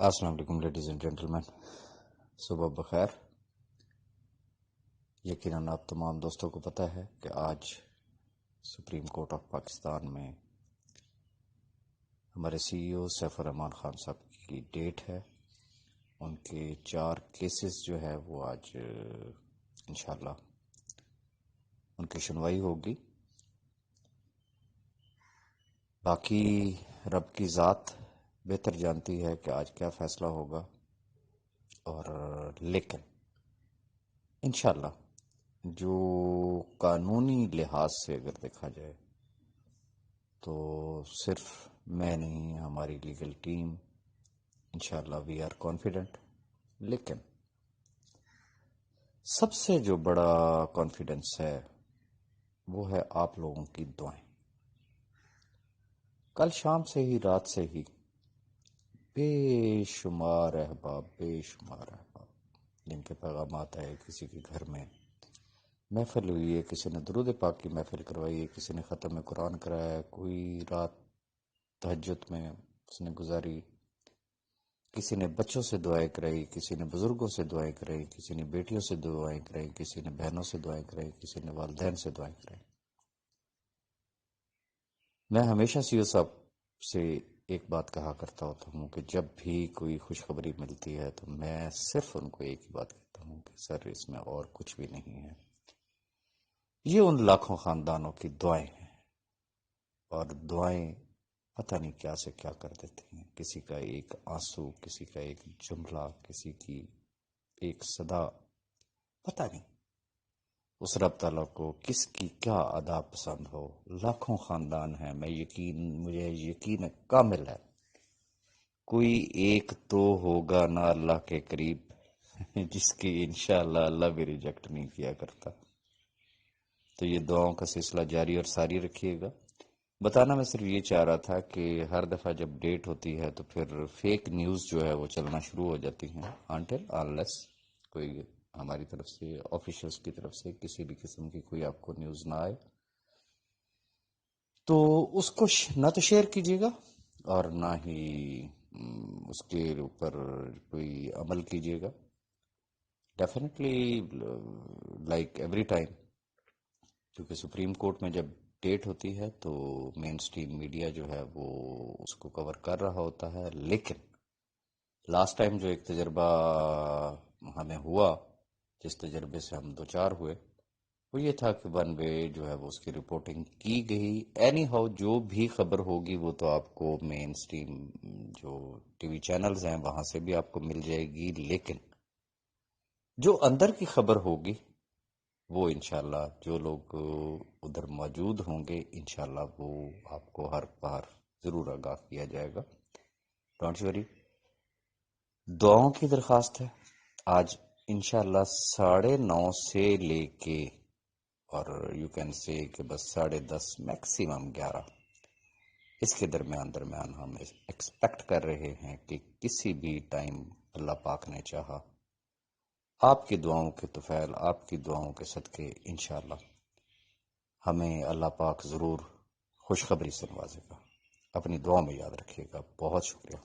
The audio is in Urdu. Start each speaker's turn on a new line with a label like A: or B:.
A: السلام علیکم لیڈیز اینڈ جینٹلمین، صبح بخیر۔ یقیناً آپ تمام دوستوں کو پتہ ہے کہ آج سپریم کورٹ آف پاکستان میں ہمارے سی ای او سیف الرحمان خان صاحب کی ڈیٹ ہے۔ ان کے 4 کیسز جو ہے وہ آج انشاءاللہ ان کی سنوائی ہوگی۔ باقی رب کی ذات بہتر جانتی ہے کہ آج کیا فیصلہ ہوگا، اور لیکن انشاءاللہ جو قانونی لحاظ سے اگر دیکھا جائے تو صرف میں نہیں، ہماری لیگل ٹیم انشاءاللہ وی آر کانفیڈنٹ۔ لیکن سب سے جو بڑا کانفیڈنس ہے وہ ہے آپ لوگوں کی دعائیں۔ کل شام سے ہی، رات سے ہی بے شمار احباب جن کے پیغامات آئے، کسی کے گھر میں محفل ہوئی ہے، کسی نے درود پاک کی محفل کروائی ہے، کسی نے ختم قرآن کرایا ہے، کوئی رات تہجد میں اس نے گزاری، کسی نے بچوں سے دعائیں کرائی، کسی نے بزرگوں سے دعائیں کرائی، کسی نے بیٹیوں سے دعائیں کرائی، کسی نے بہنوں سے دعائیں کرائی، کسی نے والدین سے دعائیں کرائی۔ میں ہمیشہ سی او صاحب سے ایک بات کہا کرتا ہوتا ہوں کہ جب بھی کوئی خوشخبری ملتی ہے تو میں صرف ان کو ایک ہی بات کہتا ہوں کہ سر اس میں اور کچھ بھی نہیں ہے، یہ ان لاکھوں خاندانوں کی دعائیں ہیں، اور دعائیں پتہ نہیں کیا سے کیا کر دیتی ہیں۔ کسی کا ایک آنسو، کسی کا ایک جملہ، کسی کی ایک صدا، پتہ نہیں اس رب تعالیٰ کو کس کی کیا ادا پسند ہو۔ لاکھوں خاندان ہیں، مجھے یقین کامل ہے کوئی ایک تو ہوگا نہ اللہ کے قریب جس کی انشاءاللہ اللہ بھی ریجیکٹ نہیں کیا کرتا۔ تو یہ دعاؤں کا سلسلہ جاری اور ساری رکھیے گا۔ بتانا میں صرف یہ چاہ رہا تھا کہ ہر دفعہ جب ڈیٹ ہوتی ہے تو پھر فیک نیوز جو ہے وہ چلنا شروع ہو جاتی ہیں، انٹل انلیس کوئی ہماری طرف سے، آفیشلز کی طرف سے کسی بھی قسم کی کوئی آپ کو نیوز نہ آئے تو اس کو نہ تو شیئر کیجیے گا اور نہ ہی اس کے اوپر کوئی عمل کیجیے گا۔ ڈیفینیٹلی لائک ایوری ٹائم، کیونکہ سپریم کورٹ میں جب ڈیٹ ہوتی ہے تو مین سٹریم میڈیا جو ہے وہ اس کو کور کر رہا ہوتا ہے، لیکن لاسٹ ٹائم جو ایک تجربہ ہمیں ہوا، جس تجربے سے ہم دوچار ہوئے، وہ یہ تھا کہ ون وے جو ہے وہ اس کی رپورٹنگ کی گئی۔ اینی ہاؤ جو بھی خبر ہوگی وہ تو آپ کو مین سٹریم جو ٹی وی چینلز ہیں وہاں سے بھی آپ کو مل جائے گی، لیکن جو اندر کی خبر ہوگی وہ انشاءاللہ جو لوگ ادھر موجود ہوں گے انشاءاللہ وہ آپ کو ہر بار ضرور آگاہ کیا جائے گا۔ ڈونٹ وری، دعاؤں کی درخواست ہے۔ آج انشاءاللہ 9:30 سے لے کے، اور یو کین سے کہ بس 10:30 میکسیمم 11 اس کے درمیان ہم ایکسپیکٹ کر رہے ہیں کہ کسی بھی ٹائم اللہ پاک نے چاہا، آپ کی دعاؤں کے طفیل، آپ کی دعاؤں کے صدقے انشاءاللہ ہمیں اللہ پاک ضرور خوشخبری سے نوازے گا۔ اپنی دعاؤں میں یاد رکھیے گا۔ بہت شکریہ۔